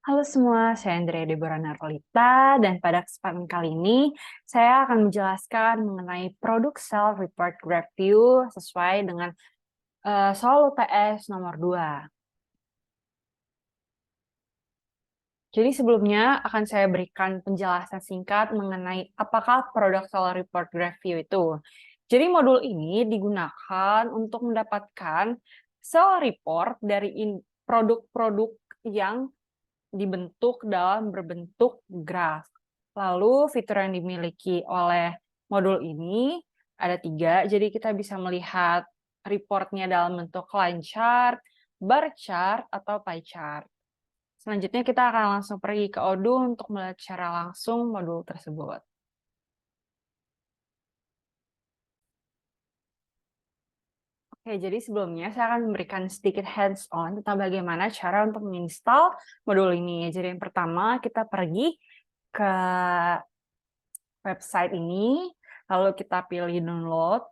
Halo semua, saya Andrea Deborah Narlita dan pada kesempatan kali ini saya akan menjelaskan mengenai produk self report review sesuai dengan soal UTS nomor 2. Jadi sebelumnya akan saya berikan penjelasan singkat mengenai apakah produk self report review itu. Jadi modul ini digunakan untuk mendapatkan self report dari produk-produk yang dibentuk dalam berbentuk graf. Lalu fitur yang dimiliki oleh modul ini ada 3, jadi kita bisa melihat reportnya dalam bentuk line chart, bar chart, atau pie chart. Selanjutnya kita akan langsung pergi ke Odoo untuk melihat secara langsung modul tersebut. Oke, jadi sebelumnya saya akan memberikan sedikit hands-on tentang bagaimana cara untuk menginstal modul ini. Jadi yang pertama kita pergi ke website ini, lalu kita pilih download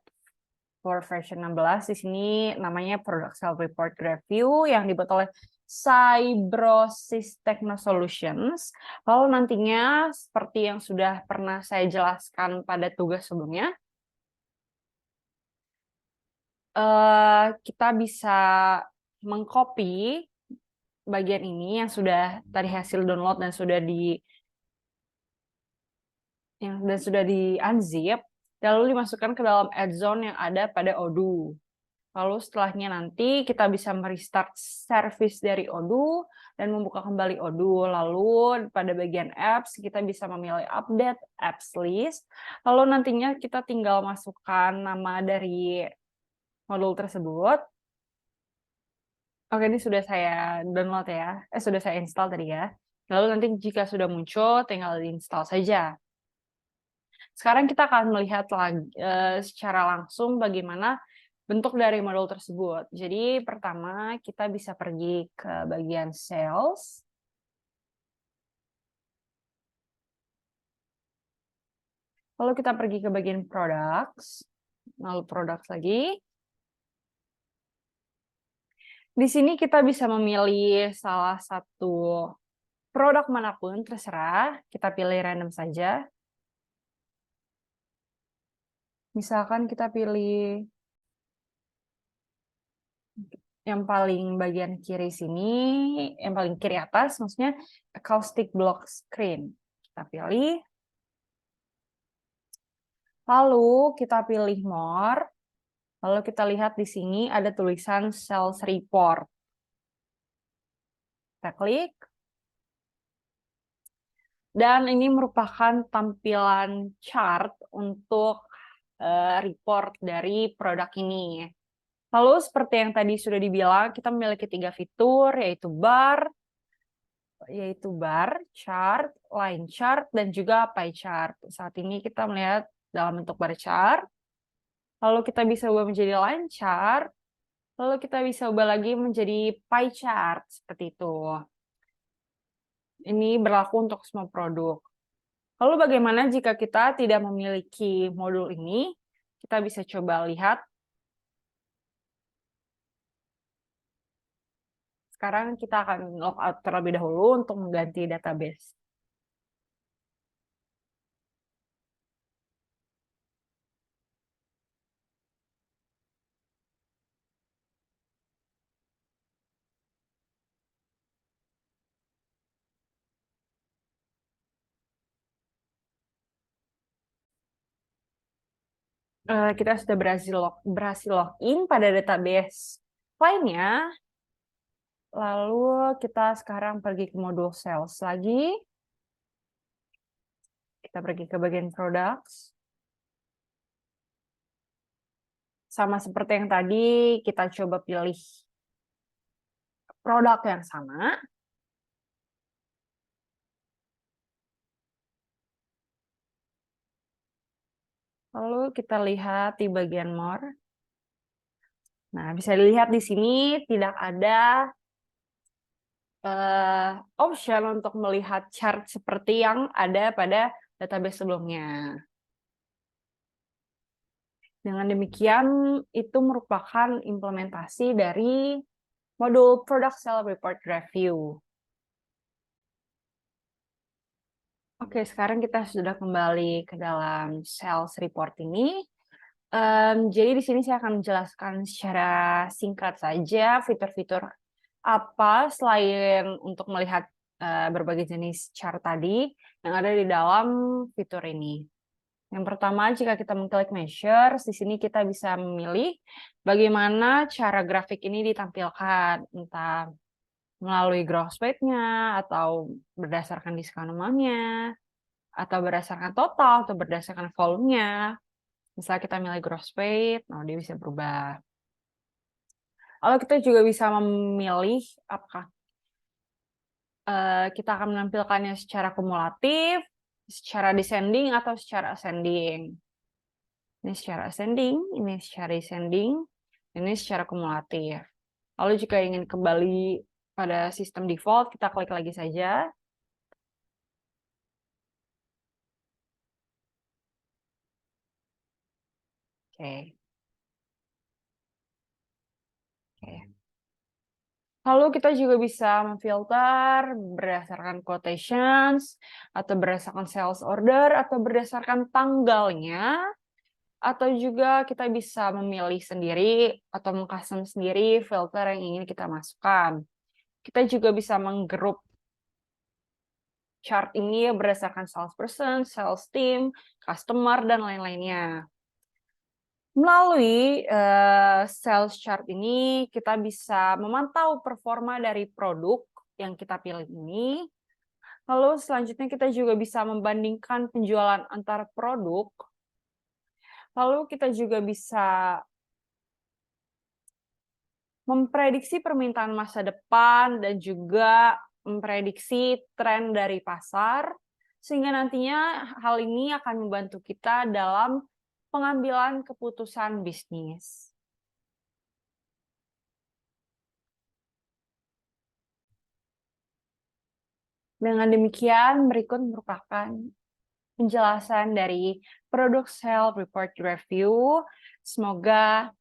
for version 16. Di sini namanya Product Self Report Review yang dibuat oleh Cybrosis Techno Solutions. Lalu nantinya seperti yang sudah pernah saya jelaskan pada tugas sebelumnya, kita bisa mengcopy bagian ini yang sudah tadi hasil download dan sudah di unzip, lalu dimasukkan ke dalam add zone yang ada pada Odoo. Lalu setelahnya nanti kita bisa merestart service dari Odoo dan membuka kembali Odoo. Lalu pada bagian apps kita bisa memilih update apps list. Lalu nantinya kita tinggal masukkan nama dari modul tersebut. Oke, ini sudah saya download ya. Sudah saya install tadi ya. Lalu nanti jika sudah muncul tinggal diinstal saja. Sekarang kita akan melihat lagi secara langsung bagaimana bentuk dari modul tersebut. Jadi pertama kita bisa pergi ke bagian sales. Lalu kita pergi ke bagian products. Lalu products lagi. Di sini kita bisa memilih salah satu produk manapun, terserah. Kita pilih random saja. Misalkan kita pilih yang paling bagian kiri sini, yang paling kiri atas, maksudnya acoustic block screen. Kita pilih. Lalu kita pilih more. Lalu kita lihat di sini ada tulisan sales report. Kita klik. Dan ini merupakan tampilan chart untuk report dari produk ini. Lalu seperti yang tadi sudah dibilang, kita memiliki 3 fitur, yaitu bar, chart, line chart, dan juga pie chart. Saat ini kita melihat dalam bentuk bar chart. Lalu kita bisa ubah menjadi line chart. Lalu kita bisa ubah lagi menjadi pie chart, seperti itu. Ini berlaku untuk semua produk. Lalu bagaimana jika kita tidak memiliki modul ini? Kita bisa coba lihat. Sekarang kita akan logout terlebih dahulu untuk mengganti database. Kita sudah berhasil login pada database lainnya. Lalu kita sekarang pergi ke modul sales lagi. Kita pergi ke bagian products. Sama seperti yang tadi, kita coba pilih produk yang sama. Lalu kita lihat di bagian more. Nah, bisa dilihat di sini tidak ada option untuk melihat chart seperti yang ada pada database sebelumnya. Dengan demikian, itu merupakan implementasi dari modul Product Self Report Review. Oke, sekarang kita sudah kembali ke dalam sales report ini. Jadi di sini saya akan menjelaskan secara singkat saja fitur-fitur apa selain untuk melihat berbagai jenis chart tadi yang ada di dalam fitur ini. Yang pertama, jika kita mengklik measures, di sini kita bisa memilih bagaimana cara grafik ini ditampilkan, entah melalui gross weight-nya, atau berdasarkan diskon amount-nya, atau berdasarkan total, atau berdasarkan volume-nya. Misalnya kita milih gross weight, nah dia bisa berubah. Lalu kita juga bisa memilih apakah kita akan menampilkannya secara kumulatif, secara descending, atau secara ascending. Ini secara ascending, ini secara descending, ini secara kumulatif. Lalu jika ingin kembali pada sistem default, kita klik lagi saja. Oke. Oke. Lalu kita juga bisa memfilter berdasarkan quotations, atau berdasarkan sales order, atau berdasarkan tanggalnya, atau juga kita bisa memilih sendiri atau mengcustom sendiri filter yang ingin kita masukkan. Kita juga bisa menggrup chart ini berdasarkan salesperson, sales team, customer, dan lain-lainnya. Melalui sales chart ini, kita bisa memantau performa dari produk yang kita pilih ini. Lalu selanjutnya kita juga bisa membandingkan penjualan antar produk. Lalu kita juga bisa memprediksi permintaan masa depan dan juga memprediksi tren dari pasar, sehingga nantinya hal ini akan membantu kita dalam pengambilan keputusan bisnis. Dengan demikian, berikut merupakan penjelasan dari Product Sales Report Review. Semoga,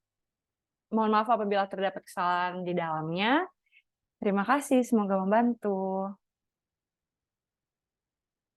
mohon maaf apabila terdapat kesalahan di dalamnya. Terima kasih, semoga membantu.